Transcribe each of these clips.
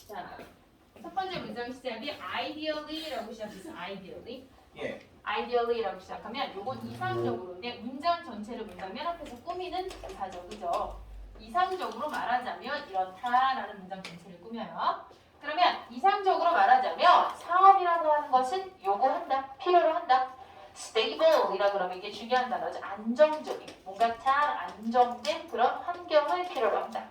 자, 첫 번째 문장 시작이 ideally라고 시작해서 ideally. 예. ideally라고 시작하면 요건 이상적으로 내 문장 전체를 본다면 앞에서 꾸미는 부사죠. 그죠? 이상적으로 말하자면 이렇다라는 문장 전체를 꾸며요. 그러면 이상적으로 말하자면 사업이라고 하는 것은 요구한다, 필요로 한다. stable이라 그러면 이게 중요한 단어죠. 안정적인, 뭔가 잘 안정된 그런 환경을 필요로 한다.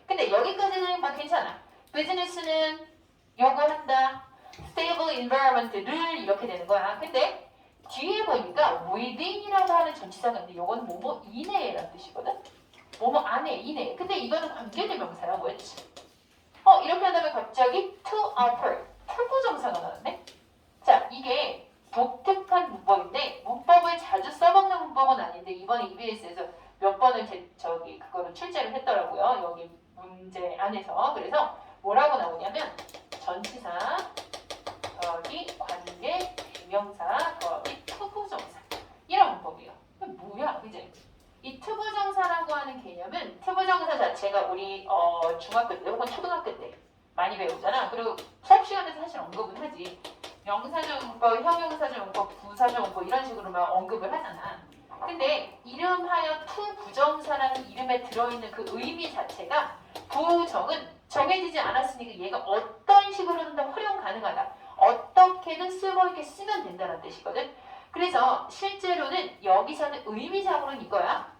근데 여기까지는 뭐 괜찮아. 비즈니스는 요구한다. stable environment를 이렇게 되는 거야. 근데 뒤에 보니까 within이라고 하는 전치사가 있는데 이건 뭐뭐 이내라는 뜻이거든. 뭐뭐 안에, 이내. 근데 이거는 관계대명사야. 뭐였지? 이렇게 한 다음에 갑자기 to offer, 투부정사가 나왔네. 자, 이게 독특한 문법인데 문법을 자주 써먹는 문법은 아닌데 이번에 EBS에서 몇 번을 그거를 출제를 했더라고요. 여기 문제 안에서. 그래서 뭐라고 나오냐면 전치사 더하기 관계 대명사 더하기 투부정사 이런 문법이에요. 뭐야, 그지? 이 투부정사라고 하는 개념은 투부정사 자체가 우리 중학교 때 혹은 초등학교 때 많이 배우잖아. 그리고 수업 시간에서 사실 언급은 하지. 명사적 문법, 형용사적 문법, 부사적 문법 이런 식으로만 언급을 하잖아. 근데 이름하여 투부정사라는 이름에 들어있는 그 의미 자체가 부정은 정해지지 않았으니까 얘가 어떤 식으로든 다 활용 가능하다. 어떻게든 쓰고 이렇게 쓰면 된다는 뜻이거든. 그래서 실제로는 여기서는 의미상으로는 이거야.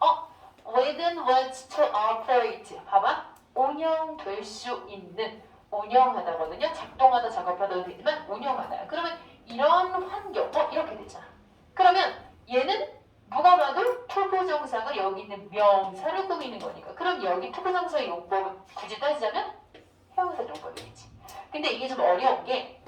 within what's to operate. 봐봐. 운영될 수 있는 운영하다거든요. 작동하다 작업하다도 되지만 운영하다. 그러면 이런 환경 이렇게 되잖아. 그러면 얘는 누가 봐도 투부정사가 여기 있는 명사를 꾸미는 거니까. 그럼 여기 투부정사의 용법은 굳이 따지자면 형용사 용법이겠지. 근데 이게 좀 어려운 게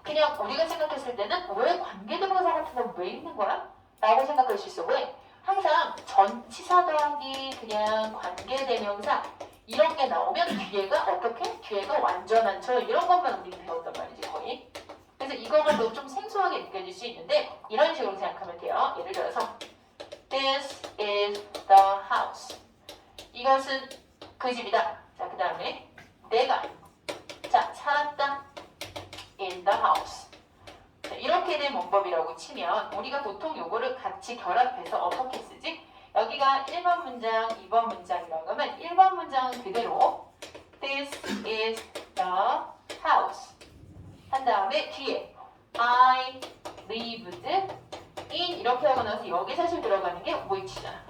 그냥 우리가 생각했을 때는 왜 관계대명사 같은 건 왜 있는 거야? 라고 생각할 수 있어. 왜? 항상 전치사 더하기 그냥 관계대명사 이런 게 나오면 뒤에가 어떻게? 뒤에가 완전한 처 이런 것만 우리는 배웠단 말이지 거의. 그래서 이거가 좀 생소하게 느껴질 수 있는데 이런 식으로 생각하면 돼요. 예를 들어서 This is the house. 이것은 그 집이다. 자, 그 다음에 내가 살았다. In the house. 자, 이렇게 된 문법이라고 치면 우리가 보통 요거를 같이 결합해서 어떻게 쓰지? 여기가 1번 문장, 2번 문장이라고 하면 1번 문장은 그대로 This is the house 한 다음에 뒤에 I lived in 이렇게 하고 나서 여기 사실 들어가는 게 which잖아.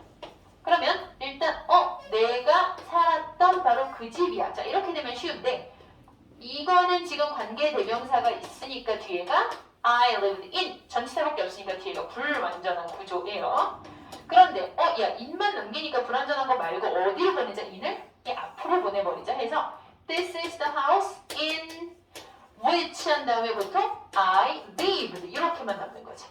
그러면 일단 내가 살았던 바로 그 집이야. 자, 이렇게 되면 쉬운데 이거는 지금 관계대명사가 있으니까 뒤에가 I lived in 전치사밖에 없으니까 뒤에가 불완전한 구조예요. 그런데 야 in만 남기니까 불완전한 거 말고 어디로 보내자? in을 앞으로 보내버리자 해서 This is the house in which 한 다음에 보통 I lived 이렇게만 남는 거지.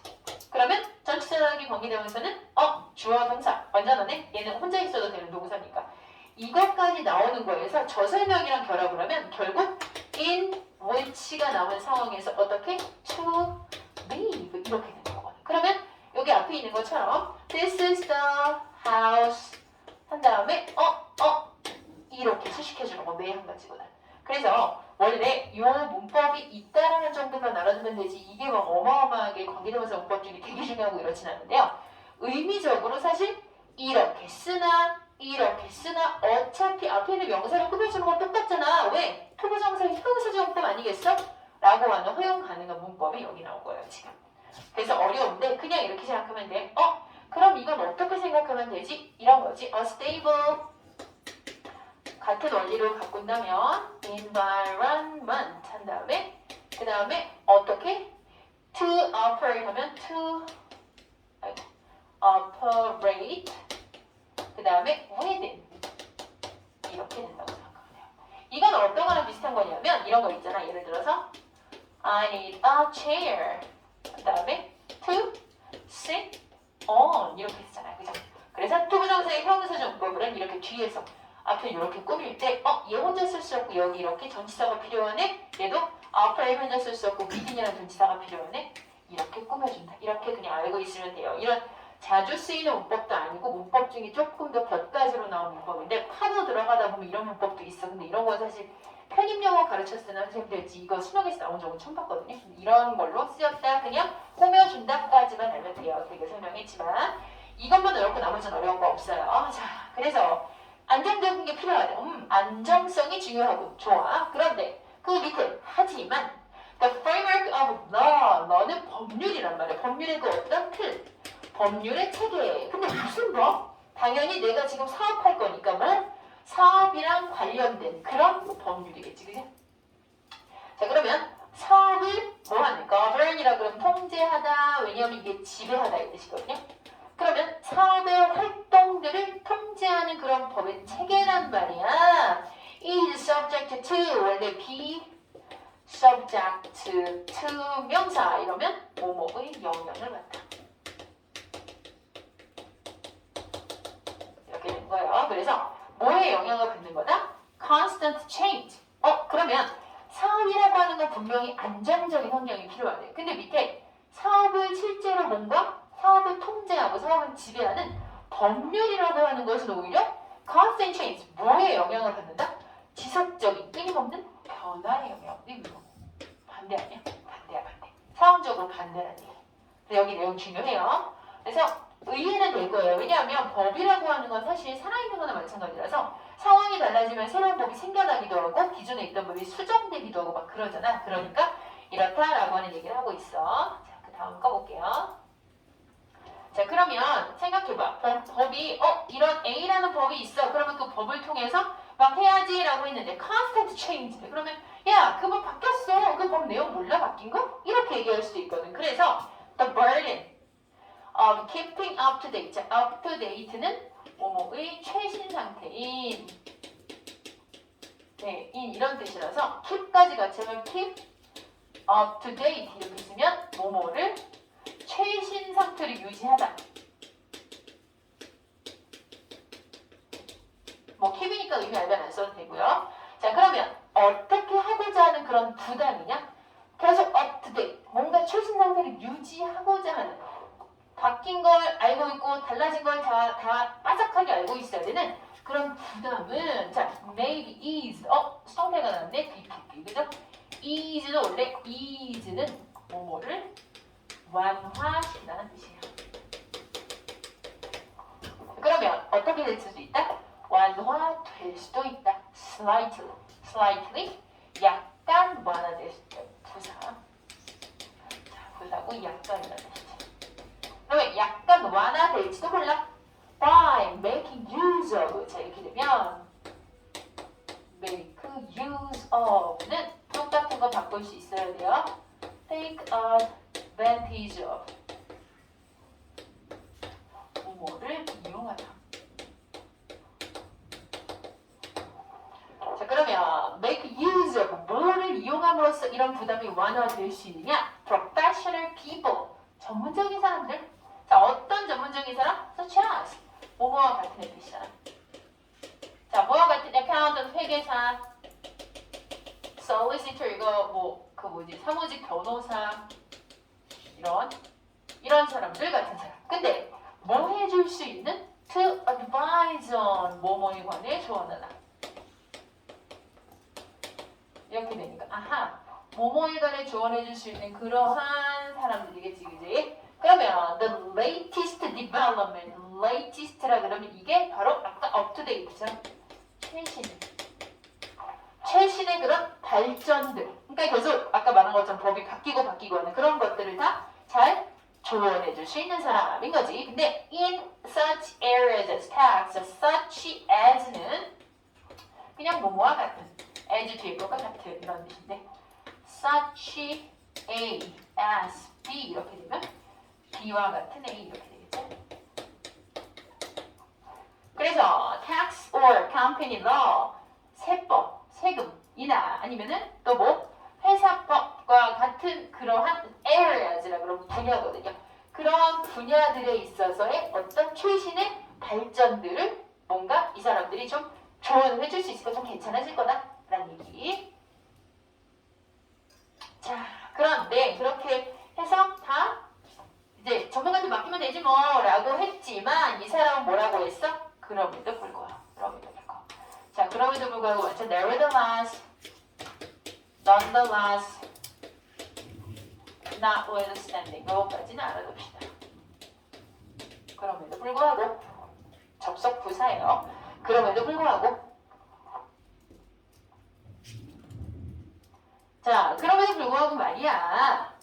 그러면 전치사라기 관계대명사는 주어 동사 완전하네. 얘는 혼자 있어도 되는 동사니까 이것까지 나오는 거에서 저 설명이랑 결합을 하면 결국 in which가 나온 상황에서 어떻게 to live 이렇게 되는 거거든. 그러면 여기 앞에 있는 것처럼 This is the house 한 다음에 이렇게 수식해주는 거 매일 한 가지거든. 그래서 원래 이 문법이 있다라는 정도만 알아두면 되지 이게 막 어마어마하게 관계대명사 문법 중에 되게 중요하고 이렇진 않은데요. 의미적으로 사실 이렇게 쓰나 어차피 앞에 있는 명사를 꾸며주는 건 똑같잖아. 왜? 투부정사 형용사적 문법 아니겠어? 라고 하는 허용 가능한 문법이 여기 나온 거예요 지금. 그래서 어려운데 그냥 이렇게 생각하면 돼. 그럼 이건 어떻게 생각하면 되지? 이런 거지. stable 같은 원리로 바꾼다면 environment 한 다음에 그 다음에 어떻게? to operate 하면 to operate 그 다음에 within 이렇게 된다고 생각하면 돼요. 이건 어떤 거랑 비슷한 거냐면 이런 거 있잖아. 예를 들어서 I need a chair 그 다음에 to sit on 이렇게 쓰잖아요. 그죠? 그래서 투부정사의 형용사적 문법은 이렇게 뒤에서 앞에 이렇게 꾸밀 때 얘 혼자 쓸 수 없고 여기 이렇게 전치사가 필요하네. 얘도 operate 혼자 쓸 수 없고 within이라는 전치사가 필요하네. 이렇게 꾸며준다. 이렇게 그냥 알고 있으면 돼요. 이런 자주 쓰이는 문법도 아니고 문법 중에 조금 더 곁가지로 나온 문법인데 파도 들어가다 보면 이런 문법도 있어. 근데 이런 건 사실 편입용어 가르쳐 쓰는 선생님들 이거 수능에서 나온 적은 처음 봤거든요. 이런 걸로 쓰였다 그냥 꾸며준다까지만 알면 돼요. 되게 설명했지만 이것만 어렵고 나머지는 어려운 거 없어요. 자, 그래서 안정적인 게 필요하대. 안정성이 중요하고 좋아. 그런데 그 밑에 하지만 the framework of law, law는 법률이란 말이야. 법률의 그 어떤 틀, 법률의 체계. 근데 무슨 법? 당연히 내가 지금 사업할 거니까 뭐 사업이랑 관련된 그런 법률이겠지, 그지? 자, 그러면 사업을 뭐 하는? govern이라 그러면 통제하다. 왜냐하면 이게 지배하다 이 뜻이거든요. 그러면 사업의 활동들을 통제하는 그런 법의 체계란 말이야. is subject to 원래 be subject to 명사 이러면 뭐뭐의 영향을 받다. 이렇게 된 거예요. 그래서 뭐에 영향을 받는 거다? constant change. 그러면 사업이라고 하는 건 분명히 안정적인 환경이 필요하대. 근데 밑에 사업을 실제로 뭔가 사업을 통제하고 사업을 지배하는 법률이라고 하는 것은 오히려 constant change. 뭐에 영향을 받는다? 지속적인 끊임없는 변화의 영향을 받는다. 반대 아니야? 반대야 반대. 상황적으로 반대라는 얘기. 여기 내용 중요해요. 그래서 의의는 될 거예요. 왜냐하면 법이라고 하는 건 사실 살아있는 거나 마찬가지라서 상황이 달라지면 새로운 법이 생겨나기도 하고 기존에 있던 법이 수정되기도 하고 막 그러잖아. 그러니까 이렇다라고 하는 얘기를 하고 있어. 자, 그 다음 거 볼게요. 자, 그러면 생각해봐. 법이 이런 A라는 법이 있어. 그러면 그 법을 통해서 막 해야지라고 했는데 constant change. 그러면 야, 그 법 바뀌었어. 그 법 내용 몰라 바뀐 거? 이렇게 얘기할 수도 있거든. 그래서 the burden of keeping up to date. up to date는 뭐뭐의 최신 상태인 인 이런 뜻이라서 keep까지 같이 하면 keep up to date 이렇게 쓰면 뭐뭐를 최신 상태를 유지하다. 뭐 keep이니까 의미 알면 안 써도 되고요. 자, 그러면 어떻게 하고자 하는 그런 부담이냐? 계속 up to date 뭔가 최신 상태를 유지하고자 하는 바뀐 걸 알고 있고 달라진 걸 다 빠삭하게 알고 있어야 되는 그런 부담은 자, maybe is 수동태가 나왔네. be 그죠? is는 원래 is는 뭐뭐를 완화시킨다는 뜻이에요. 그러면 어떻게 될 수도 있다? 완화될 수도 있다. slightly 약간 완화될 수도 있다. 부사. 자, 부사고 약간이라는 뜻이죠. 그러면 약간 완화될지도 몰라. by making use of. 자, 이렇게 되면 make use of는 똑같은 거 바꿀 수 있어야 돼요. take advantage of. 뭐를 이용하다. 자, 그러면 make use of 뭐를 이용함으로써 이런 부담이 완화될 수 있느냐? professional people. 전문적인 사람들. 자, 어떤 전문적인 사람? such as 뭐뭐와 같은 뜻이잖아. 자, 뭐와 같은 accountant, 회계사, solicitor 이거 사무직 변호사 이런 사람들 같은 사람. 근데 뭐 해줄 수 있는? to advise on 뭐뭐에 관해 조언하다. 이렇게 되니까 아하 뭐뭐에 관해 조언해줄 수 있는 그러한 사람들이겠지, 그지? 그러면 the latest development, latest라 그러면 이게 바로 아까 up to date죠. 최신의 그런 발전들. 그러니까 계속 아까 말한 것처럼 법이 바뀌고 하는 그런 것들을 다 잘 조언해줄 수 있는 사람인 거지. 근데 in such areas as tax, such as는 그냥 뭐뭐와 같은, as 뒤에 것과 같은 이런 뜻인데 such a, as, b 이렇게 되면 B와 같은 A 이렇게 되겠죠. 그래서 tax or company law, 세법, 세금이나 아니면은 또 뭐 회사법과 같은 그러한 areas라 그런 분야거든요. 그런 분야들에 있어서의 어떤 최신의 발전들을 뭔가 이 사람들이 좀 조언을 해줄 수 있으니까 좀 괜찮아질 거다라는 얘기. 자, 그런데 그렇게 해서 다 이제 전문가한테 맡기면 되지 뭐 라고 했지만 이 사람은 뭐라고 했어? 그럼에도 불구하고 자, 그럼에도 불구하고 완전 nevertheless nonetheless, notwithstanding 이거까지는 알아둡시다. 그럼에도 불구하고 접속 부사예요. 그럼에도 불구하고 자, 그럼에도 불구하고 말이야.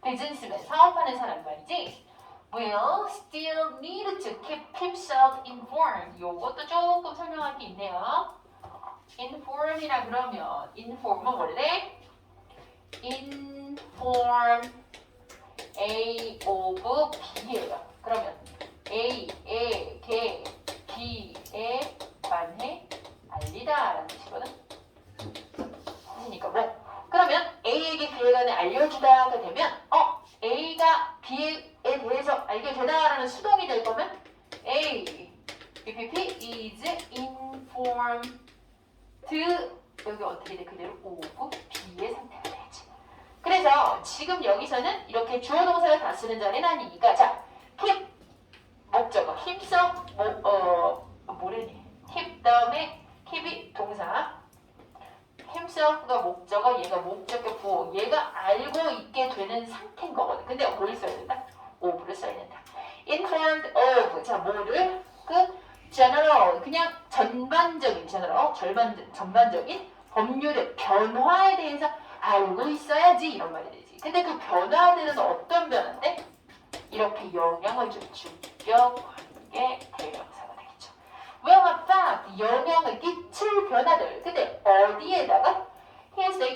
비즈니스맨, 사업하는 사람 말이지. will still need to keep himself informed. 요것도 조금 설명할 게 있네요. inform이라 그러면 inform은 원래 inform A of B예요. 그러면 A에게 B에 관해 알리다 라는 뜻이거든. 뜻이니까 뭐 그러면 A에게 B에 관해 알려주다가 되면 A가 B에 대해서 알게 되다라는 수동이 될 거면 A BPP is informed 여기 어떻게 돼? 그대로 of B의 상태가 되지. 그래서 지금 여기서는 이렇게 주어 동사를 다 쓰는 자리는 이니까 자 keep 목적어 himself 뭐래니 keep 다음에 keep이 동사 himself가 목적어 얘가 목적격 부호 얘가 알고 있게 되는 상태인 거거든. 근데 뭘 써야 된다? of를 써야 된다. informed of 자 뭐를 general 그냥 전반적인 전반적인 법률의 변화에 대해서 알고 있어야지 이런 말이 되지. 근데 그 변화들은 어떤 변화인데? 이렇게 영향을 줄 주격 관계 대명사가 되겠죠. will affect 영향을 끼칠 변화들. 근데 어디에다가?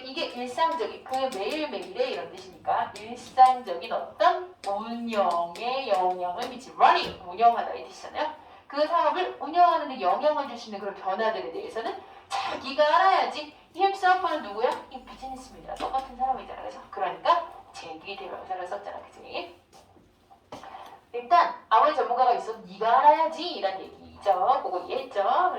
이게 일상적인 그 매일매일의 이런 뜻이니까 일상적인 어떤 운영에 영향을 미칠 running 운영하다 이 뜻이잖아요. 그 사업을 운영하는 데 영향을 줄 수 있는 그런 변화들에 대해서는 자기가 알아야지. himself는 누구야? 이 비즈니스맨이랑 똑같은 사람이잖아. 그러니까 제기 대명사를 썼잖아. 그치? 일단 아무리 전문가가 있어도 네가 알아야지 이란 얘기죠. 그거 이해했죠?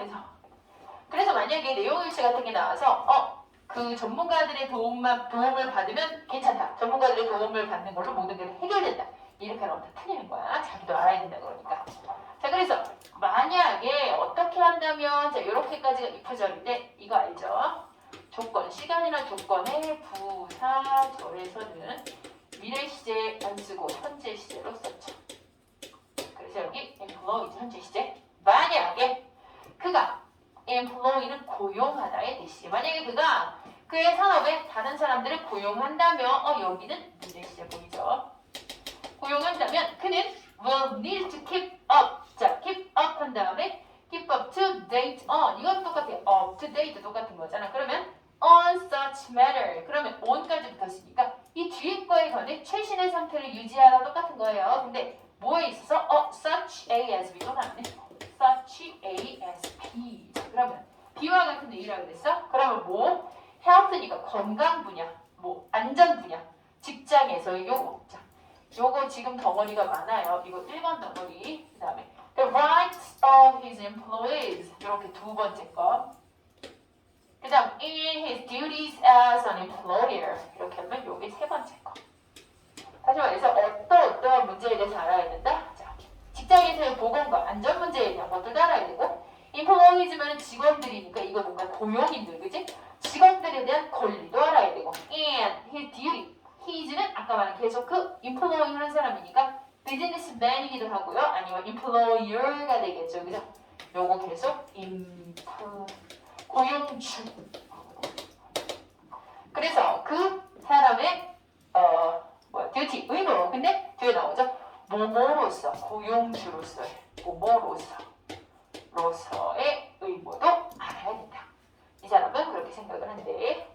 그래서 만약에 내용일치 같은 게 나와서 그 전문가들의 도움을 받으면 괜찮다. 전문가들의 도움을 받는 걸로 모든 게 해결된다. 이렇게 하면 다 틀리는 거야. 자기도 알아야 된다 그러니까. 자 그래서 만약에 어떻게 한다면 자 이렇게까지가 if절인데 이거 알죠? 조건, 시간이나 조건의 부사절에서는 미래 시제 안 쓰고 현재 시제로 썼죠. 그래서 여기 employee 현재 시제. 만약에 그가 employee는 고용하다의 뜻이. 만약에 그가 그의 산업에 다른 사람들을 고용한다면 여기는 미래 시제 보이죠? 고용한다면 그는 will need to keep up. 자, keep up 한 다음에 keep up to date on. 이건 똑같아요. up to date 똑같은 거잖아. 그러면 on such matter. 그러면 on까지 붙었으니까 이 뒤에 거에 관해 최신의 상태를 유지하라 똑같은 거예요. 근데 뭐에 있어서 such a as b로 나왔네. such a as b. 자, 그러면 b와 같은 의미라고 그랬어? 그러면 뭐? health니까 건강 분야, 뭐 안전 분야, 직장에서의 요거. 자, 요거 지금 덩어리가 많아요. 이거 1번 덩어리. 그 다음에 the rights of his employees. 이렇게 두 번째 거. 그 다음 in his duties as an employer. 이렇게 하면 요게 세 번째 거. 다시 말해서 어떠한 문제에 대해서 알아야 된다. 자, 직장에서의 보건과 안전 문제에 대한 것들도 알아야 되고 employees면 직원들이니까 이거 뭔가 고용인들, 그지? 직원들에 대한 권리도 알아야 되고 and his duty. his는 아까 말한 계속 그 employee 하는 사람이니까 businessman이기도 하고요. 아니면 employer가 되겠죠. 그죠? 요거 계속 고용주. 그래서 그 사람의 duty, 의무. 근데 뒤에 나오죠. 뭐뭐로서, 고용주로서의 로서의 의무도 알아야 된다. 이 사람은 그렇게 생각을 한대.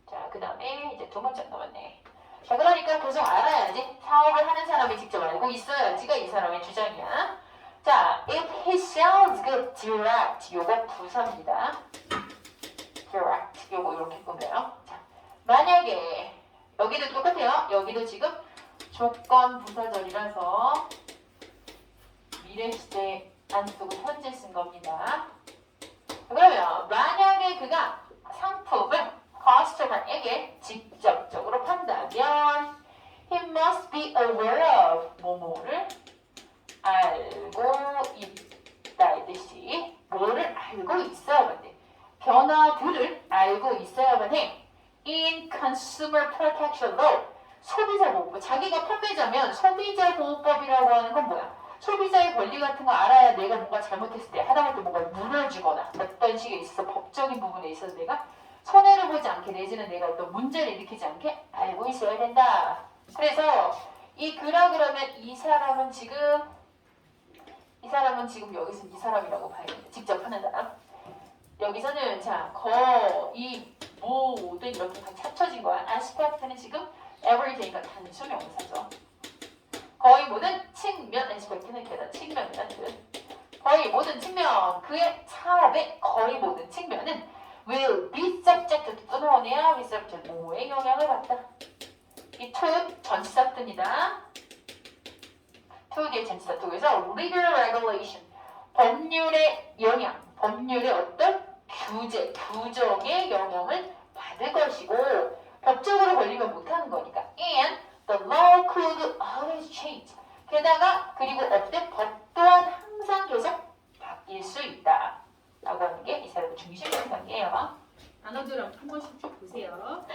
자, 그 다음에 이제 두 번째 남았네. 자, 그러니까 계속 알아야지. 사업을 하는 사람이 직접 알고 있어야지가 이 사람의 주장이야. 자, if he sells good direct, 요거 부사입니다. direct, 요거 이렇게 꾸며요. 자, 만약에 여기도 똑같아요. 여기도 지금 조건 부사절이라서 미래 시제 안 쓰고 현재 쓴 겁니다. 그러면 만약에 그가 상품을 customer에게 직접적으로 판다면 he must be aware of 뭐뭐를 알고 있다 이 뜻이 뭐를 알고 있어야 돼. 변화들을 알고 있어야만 해. In Consumer Protection Law, 소비자 보호법. 자기가 판매자면 소비자 보호법이라고 하는 건 뭐야? 소비자의 권리 같은 거 알아야 내가 뭔가 잘못했을 때 하다못해 뭔가 무너지거나 어떤 식에 있어서 법적인 부분에 있어서 내가 손해를 보지 않게 내지는 내가 어떤 문제를 일으키지 않게 알고 있어야 된다. 그래서 이 그라 그러면 이 사람은 지금 여기서 이 사람이라고 봐야 돼. 직접 하는 사람. 여기서는 자 거의 모든 이렇게 다 합쳐진 거야. aspect는 지금 everythay가 단수 명사죠. 거의 모든 측면, aspect는 게다 측면이란 뜻. 거의 모든 측면, 그의 사업의 거의 모든 측면은 will be subject to 또는이야 be subject to 뭐에 영향을 받다. 이 to 전치사입니다. to 뒤에 전치사 to에서 legal regulation 법률의 영향, 법률의 어떤 규제, 규정의 영향을 받을 것이고 법적으로 걸리면 못하는 거니까. And the law could always change. 게다가 그리고 어때? 법 또한 항상 계속 바뀔 수 있다. 라고 하는 게 이 사람의 중심 생각이에요. 단어들 한 번씩 쭉 보세요.